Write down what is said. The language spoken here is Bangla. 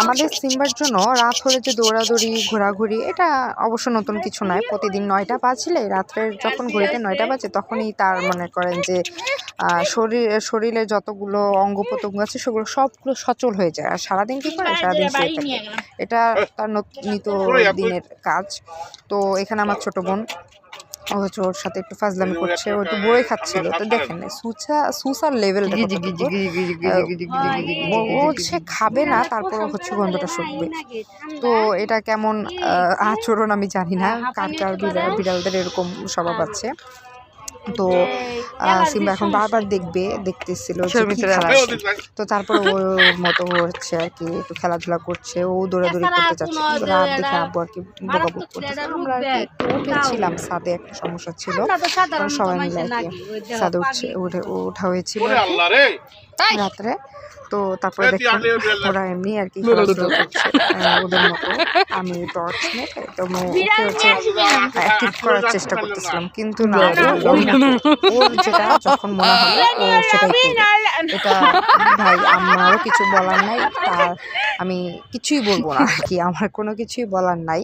আমাদের সিম্বার জন্য রাত হলে যে দৌড়াদৌড়ি ঘোরাঘুরি এটা অবশ্য নতুন কিছু নয়। প্রতিদিন 9টা বাজলে রাত্রের যখন ঘড়িতে 9টা বাজে তখনই তার মনে করেন যে শরীরে যতগুলো অঙ্গ প্রত্যঙ্গ আছে সেগুলো সবগুলো সচল হয়ে যায়। আর সারাদিন কী করে? সারাদিন শুয়ে থাকে। এটা তার নিত্য দিনের কাজ। তো এখানে আমার ছোট বোন ও হচ্ছে ওর সাথে একটু ফাজলামি করছে, ও একটু বই খাচ্ছিল। তো দেখেন সুসার লেভেলটা কতটুকু। ও হচ্ছে খাবে না, তারপরও হচ্ছে গন্ধটা শুকবে। তো এটা কেমন আচরণ আমি জানি না, কার কার বিড়ালদের এরকম স্বভাব আছে। তো সিম্বা এখন বারবার দেখতেছিল যে কি খাচ্ছে। তো তারপর ওর মতো হচ্ছে আর কি একটু খেলাধুলা করছে, ও দৌড়াদৌড়ি করতে চাচ্ছে। কিন্তু রাত দেখে আব্বু আর কি বকাবক করতেছে। আমরা আর কি একটু উঠেছিলাম, ছাদে একটা সমস্যা ছিল, সবাই মিলে আর কি ছাদে ওঠা হয়েছিল রাত্রে। তো তারপরে দেখুন ওরা এমনি আর কি খেলাধুলা করছে ওদের মতো। আমি টর্চ নিয়ে একদম ওকে হচ্ছে অ্যাক্টিভ করার চেষ্টা করতেছিলাম, কিন্তু না, ওর যেটা যখন মনে হবে ও সেটাই করবে। এটা ভাই আমারও কিছু বলার নাই, তার আমি কিছুই বলবো না আর কি, আমার কোনো কিছুই বলার নাই।